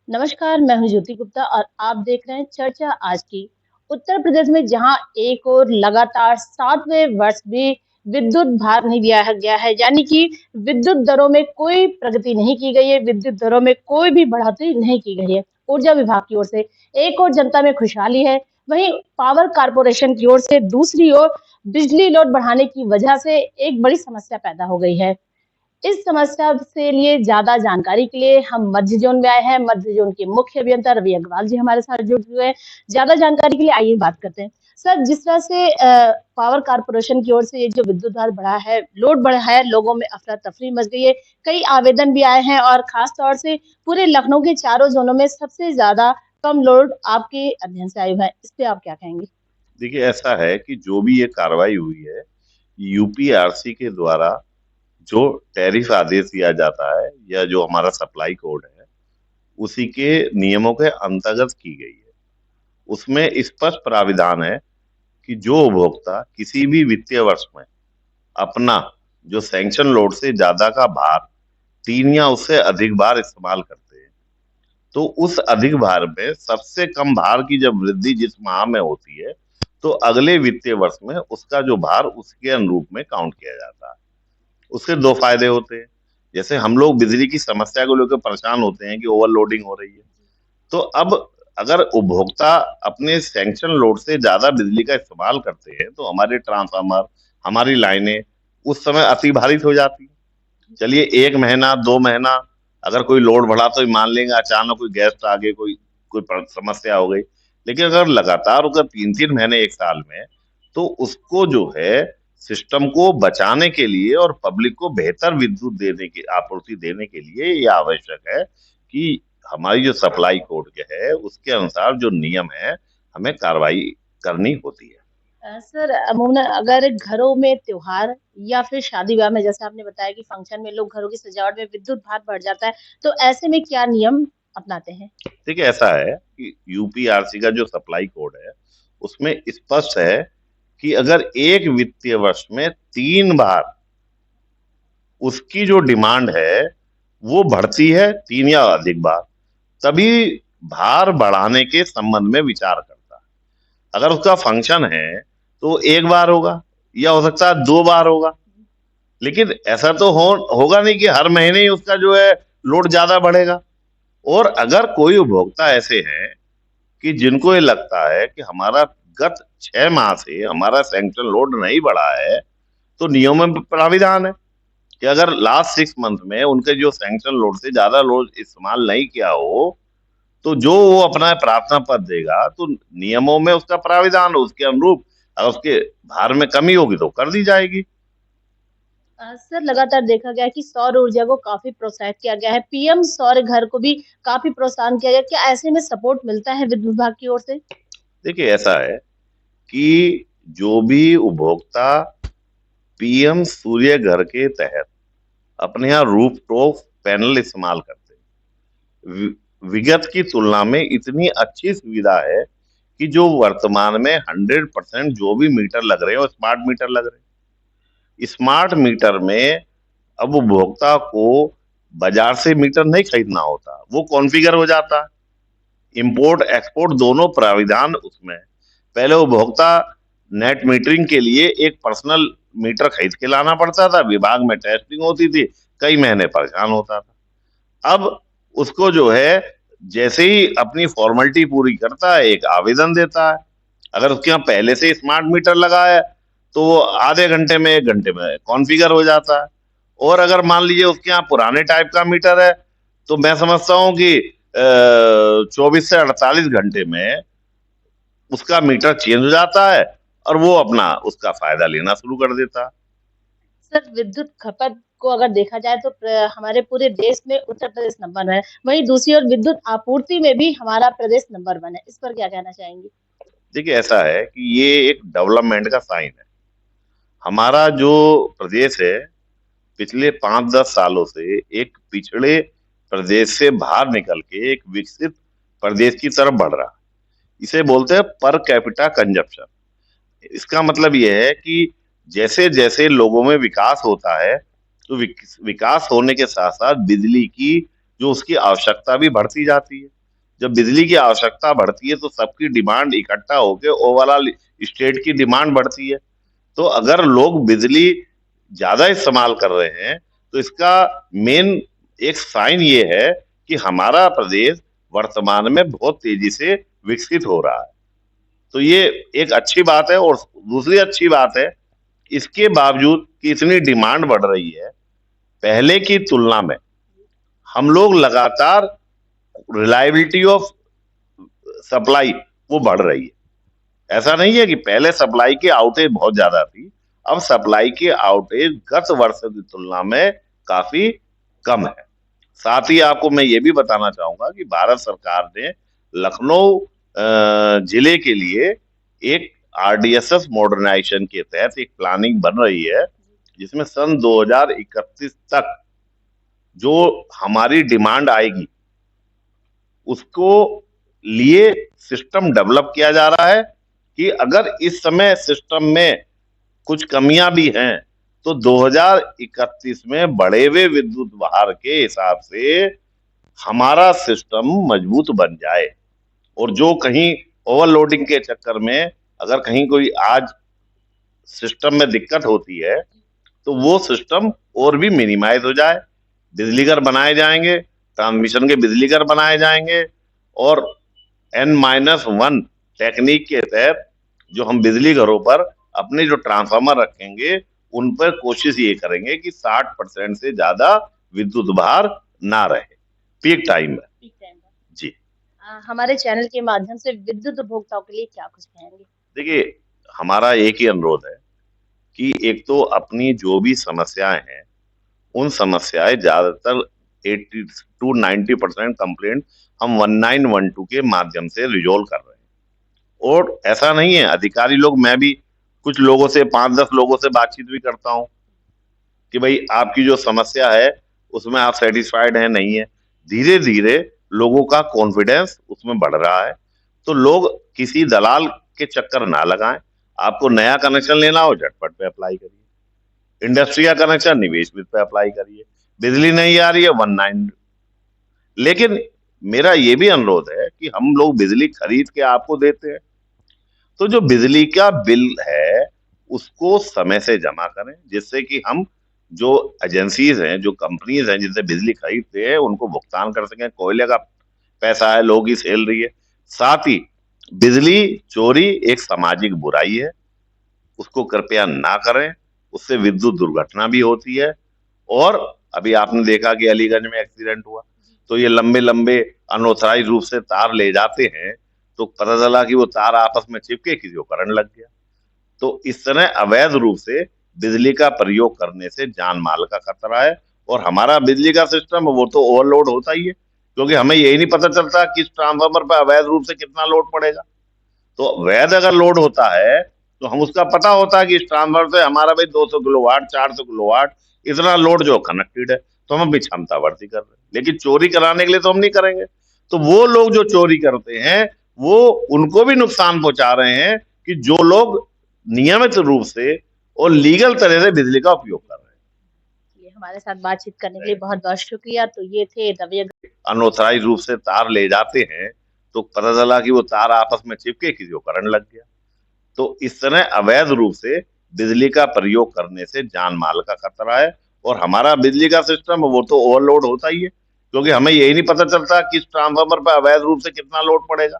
नमस्कार, मैं हूँ ज्योति गुप्ता और आप देख रहे हैं चर्चा आज की। उत्तर प्रदेश में जहां एक और लगातार 7वें वर्ष भी विद्युत भार नहीं दिया गया है, यानी कि विद्युत दरों में कोई प्रगति नहीं की गई है, विद्युत दरों में कोई भी बढ़ोतरी नहीं की गई है। ऊर्जा विभाग की ओर से एक और जनता में खुशहाली है, वहीं पावर कारपोरेशन की ओर से दूसरी ओर बिजली लोड बढ़ाने की वजह से एक बड़ी समस्या पैदा हो गई है। इस समस्या से लिए ज्यादा जानकारी के लिए हम मध्य जोन में आए हैं। मध्य जोन के मुख्य अभियंता रवि अग्रवाल जी हमारे साथ जुड़ हुए हैं। ज्यादा जानकारी के लिए आइए बात करते हैं। सर, जिस तरह से पावर कारपोरेशन की ओर से ये जो विद्युत भार बढ़ा है, लोड बढ़ा है, लोगों में अफरा तफरी मच गई है। कई आवेदन भी आए हैं और खास तौर से पूरे लखनऊ के चारों जोनों में सबसे ज्यादा कम लोड आपके अध्ययन से आए हुए हैं। इस पे आप क्या कहेंगे? देखिए, ऐसा है कि जो भी ये कार्रवाई हुई है, यूपीआरसी के द्वारा जो टैरिफ आदेश दिया जाता है या जो हमारा सप्लाई कोड है, उसी के नियमों के अंतर्गत की गई है। उसमें स्पष्ट प्राविधान है कि जो उपभोक्ता किसी भी वित्तीय वर्ष में अपना जो सैंक्शन लोड से ज्यादा का भार 3 या उससे अधिक बार इस्तेमाल करते हैं, तो उस अधिक भार में सबसे कम भार की जब वृद्धि जिस माह में होती है, तो अगले वित्तीय वर्ष में उसका जो भार उसके अनुरूप में काउंट किया जाता है। उससे 2 फायदे होते हैं। जैसे हम लोग बिजली की समस्या को लेकर परेशान होते हैं कि ओवरलोडिंग हो रही है। तो अब अगर उपभोक्ता अपने सैंक्शन लोड से ज़्यादा बिजली का इस्तेमाल करते हैं, तो हमारे ट्रांसफार्मर, हमारी लाइनें उस समय अतिभारित हो जाती हैं। चलिए 1 महीना, 2 महीना अगर कोई लोड बढ़ा तो मान लेंगे अचानक कोई गेस्ट आ गए, कोई कोई समस्या हो गई। लेकिन अगर लगातार अगर 3-3 महीने 1 साल में, तो उसको जो है सिस्टम को बचाने के लिए और पब्लिक को बेहतर विद्युत देने की आपूर्ति देने के लिए ये आवश्यक है कि हमारी जो सप्लाई कोड के है उसके अनुसार जो नियम है हमें कार्रवाई करनी होती है। सर, अमूमन अगर घरों में त्योहार या फिर शादी-ब्याह में जैसे आपने बताया कि फंक्शन में लोग घरों की सजावट में विद्युत भार बढ़ जाता है, तो ऐसे में क्या नियम अपनाते हैं? देखिए, ऐसा है कि यूपीआरसी का जो सप्लाई कोड है उसमें स्पष्ट है कि अगर एक वित्तीय वर्ष में 3 बार उसकी जो डिमांड है वो बढ़ती है 3 या अधिक बार, तभी भार बढ़ाने के संबंध में विचार करता है। अगर उसका फंक्शन है तो 1 बार होगा या हो सकता है 2 बार होगा। लेकिन ऐसा तो होगा नहीं कि हर महीने ही उसका जो है लोड ज्यादा बढ़ेगा। और अगर कोई उपभोक्ता ऐसे हैं कि जिनको ये लगता है कि हमारा गत 6 माह से हमारा सैंक्शन लोड नहीं बढ़ा है, तो नियमों में प्राविधान है कि अगर लास्ट 6 मंथ में उनके जो सैंक्शन लोड से ज्यादा लोड इस्तेमाल नहीं किया हो, तो जो वो अपना प्रार्थना पत्र देगा, तो नियमों में उसका प्राविधान हो, उसके अनुरूप अगर उसके भार में कमी होगी तो कर दी जाएगी। सर, लगातार देखा गया है कि सौर ऊर्जा को काफ़ी प्रोत्साहित किया गया है। पीएम सौर घर को भी काफ़ी प्रोत्साहन किया गया है। क्या ऐसे में सपोर्ट मिलता है विद्युत विभाग की ओर से? देखिए, ऐसा है कि जो भी उपभोक्ता पीएम सूर्य घर के तहत अपने यहाँ रूफटॉप पैनल इस्तेमाल करते हैं, विगत की तुलना में इतनी अच्छी सुविधा है कि जो वर्तमान में 100% जो भी मीटर लग रहे हैं वो स्मार्ट मीटर लग रहे हैं। स्मार्ट मीटर में अब उपभोक्ता को बाजार से मीटर नहीं खरीदना होता, वो कॉन्फ़िगर हो जाता है। इंपोर्ट एक्सपोर्ट दोनों प्राविधान उसमें है। पहले उपभोक्ता नेट मीटरिंग के लिए एक पर्सनल मीटर खरीद के लाना पड़ता था, विभाग में टेस्टिंग होती थी, कई महीने परेशान होता था। अब उसको जो है जैसे ही अपनी फॉर्मेलिटी पूरी करता है, एक आवेदन देता है। अगर उसके यहाँ पहले से स्मार्ट मीटर लगा है, तो वो आधे घंटे में 1 घंटे में कॉन्फ़िगर हो जाता है। और अगर मान लीजिए उसके यहाँ पुराने टाइप का मीटर है, तो मैं समझता हूँ कि 24 से 48 घंटे में उसका मीटर चेंज हो जाता है और वो अपना उसका फायदा लेना शुरू कर देता है। सर, विद्युत खपत को अगर देखा जाए तो हमारे पूरे देश में उत्तर प्रदेश नंबर 1 है। वहीं दूसरी ओर विद्युत आपूर्ति में भी हमारा प्रदेश नंबर 1 है। इस पर क्या कहना चाहेंगे? देखिए, ऐसा है कि ये एक डेवलपमेंट का साइन है। हमारा जो प्रदेश है पिछले 5-10 सालों से एक पिछड़े प्रदेश से बाहर निकल के एक विकसित प्रदेश की तरफ बढ़ रहा है। इसे बोलते हैं पर कैपिटा कंजप्शन। इसका मतलब ये है कि जैसे जैसे लोगों में विकास होता है, तो विकास होने के साथ साथ बिजली की जो उसकी आवश्यकता भी बढ़ती जाती है। जब बिजली की आवश्यकता बढ़ती है तो सबकी डिमांड इकट्ठा होकर ओवरऑल स्टेट की डिमांड बढ़ती है। तो अगर लोग बिजली ज्यादा इस्तेमाल कर रहे हैं तो इसका मेन एक साइन ये है कि हमारा प्रदेश वर्तमान में बहुत तेजी से विकसित हो रहा है। तो ये एक अच्छी बात है। और दूसरी अच्छी बात है, इसके बावजूद कि इतनी डिमांड बढ़ रही है, पहले की तुलना में हम लोग लगातार रिलायबिलिटी ऑफ सप्लाई वो बढ़ रही है। ऐसा नहीं है कि पहले सप्लाई की आउटेज बहुत ज्यादा थी, अब सप्लाई की आउटेज गत वर्ष की तुलना में काफी कम है। साथ ही आपको मैं ये भी बताना चाहूंगा कि भारत सरकार ने लखनऊ जिले के लिए एक आरडीएसएस मॉडर्नाइजेशन के तहत एक प्लानिंग बन रही है, जिसमें सन 2031 तक जो हमारी डिमांड आएगी उसको लिए सिस्टम डेवलप किया जा रहा है कि अगर इस समय सिस्टम में कुछ कमियां भी हैं तो 2031 में बढ़े हुए विद्युत भार के हिसाब से हमारा सिस्टम मजबूत बन जाए। और जो कहीं ओवरलोडिंग के चक्कर में अगर कहीं कोई आज सिस्टम में दिक्कत होती है तो वो सिस्टम और भी मिनिमाइज हो जाए। बिजली घर बनाए जाएंगे, ट्रांसमिशन के बिजली घर बनाए जाएंगे, और N-1 टेक्निक के तहत जो हम बिजली घरों पर अपने जो ट्रांसफार्मर रखेंगे उन पर कोशिश ये करेंगे कि 60% से ज्यादा विद्युत भार ना रहे पीक टाइम में। ठीक टाइम पर। जी हमारे चैनल के माध्यम से विद्युत उपभोक्ताओं के लिए क्या कुछ कहेंगे? देखिए, हमारा एक ही अनुरोध है कि एक तो अपनी जो भी समस्याएं हैं उन समस्याएं ज्यादातर 80 to 90% कंप्लेंट हम 1912 के माध्यम से रिजोल्व कर रहे हैं। और ऐसा नहीं है, अधिकारी लोग, मैं भी कुछ लोगों से 5-10 लोगों से बातचीत भी करता हूं कि भाई आपकी जो समस्या है उसमें आप सेटिस्फाइड हैं नहीं है। धीरे धीरे लोगों का कॉन्फिडेंस उसमें बढ़ रहा है। तो लोग किसी दलाल के चक्कर ना लगाएं। आपको नया कनेक्शन लेना हो झटपट पे अप्लाई करिए, इंडस्ट्री का कनेक्शन निवेश वित्त पे अप्लाई करिए, बिजली नहीं आ रही है 19। लेकिन मेरा ये भी अनुरोध है कि हम लोग बिजली खरीद के आपको देते हैं तो जो बिजली का बिल है उसको समय से जमा करें, जिससे कि हम जो एजेंसीज हैं, जो कंपनीज हैं जिनसे बिजली खरीदते हैं उनको भुगतान कर सकें। कोयले का पैसा है, लोगों की सैलरी है। साथ ही बिजली चोरी एक सामाजिक बुराई है, उसको कृपया ना करें, उससे विद्युत दुर्घटना भी होती है। और अभी आपने देखा कि अलीगंज में एक्सीडेंट हुआ, तो ये लंबे लंबे अनऑथराइज रूप से तार ले जाते हैं, तो पता चला कि वो तार आपस में चिपके किसी को करंट लग गया। तो इस तरह अवैध रूप से बिजली का प्रयोग करने से जान माल का खतरा है। और हमारा बिजली का सिस्टम वो तो ओवरलोड होता ही है, क्योंकि हमें यही नहीं पता चलता कि इस ट्रांसफार्मर पर अवैध रूप से कितना लोड पड़ेगा। तो वैध अगर लोड होता है तो हम उसका पता होता है कि इस ट्रांसफार्मर से हमारा भाई 200 किलोवाट 400 किलोवाट इतना लोड जो कनेक्टेड है, तो हम अपनी क्षमता बढ़ती कर रहे हैं। लेकिन चोरी कराने के लिए तो हम नहीं करेंगे। तो वो लोग जो चोरी करते हैं वो उनको भी नुकसान पहुंचा रहे हैं कि जो लोग नियमित रूप से और लीगल तरह से बिजली का उपयोग कर रहे हैं। ये हमारे साथ बातचीत करने के लिए बहुत-बहुत शुक्रिया। तो ये थे रवि अनऑथराइज रूप से तार ले जाते हैं, तो पता चला कि वो तार आपस में चिपके किसी को करंट लग गया। तो इस तरह अवैध रूप से बिजली का प्रयोग करने से जान माल का खतरा है। और हमारा बिजली का सिस्टम वो तो ओवरलोड होता ही है, क्योंकि हमें यही नहीं पता चलता कि इस ट्रांसफार्मर पर अवैध रूप से कितना लोड पड़ेगा।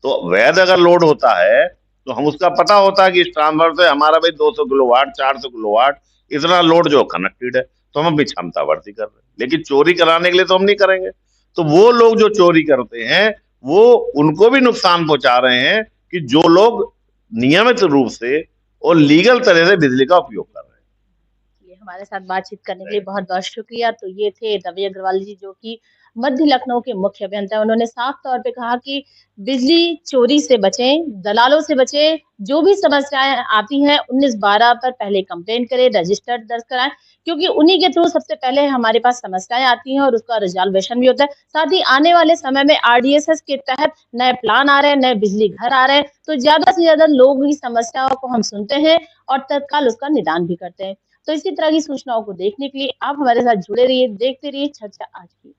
तो वैध अगर लोड होता है तो हम उसका पता होता है कि इस ट्रांसफार्मर से हमारा भाई 200 किलोवाट 400 किलोवाट इतना लोड जो कनेक्टेड है, तो हम अपनी क्षमता बढ़ती कर रहे हैं। लेकिन चोरी कराने के लिए तो हम नहीं करेंगे। तो वो लोग जो चोरी करते हैं वो उनको भी नुकसान पहुंचा रहे हैं कि जो लोग नियमित रूप से और लीगल तरह से बिजली का उपयोग कर रहे हैं। ये हमारे साथ बातचीत करने के लिए बहुत-बहुत शुक्रिया। तो ये थे रवि अग्रवाल जी, जो कि मध्य लखनऊ के मुख्य अभियंता हैं। उन्होंने साफ तौर पे कहा कि बिजली चोरी से बचें, दलालों से बचें, जो भी समस्याएँ आती हैं 1912 पर पहले कंप्लेन करें, रजिस्टर दर्ज कराएँ, क्योंकि उन्हीं के थ्रू सबसे पहले हमारे पास समस्याएँ आती हैं और उसका रिज़ॉल्वेशन भी होता है। साथ ही आने वाले समय में आरडीएसएस के तहत नए प्लान आ रहे हैं, नए बिजली घर आ रहे हैं, तो ज़्यादा से ज़्यादा लोगों की समस्याओं को हम सुनते हैं और तत्काल उसका निदान भी करते हैं। तो इसी तरह की सूचनाओं को देखने के लिए आप हमारे साथ जुड़े रहिए, देखते रहिए चर्चा आज की।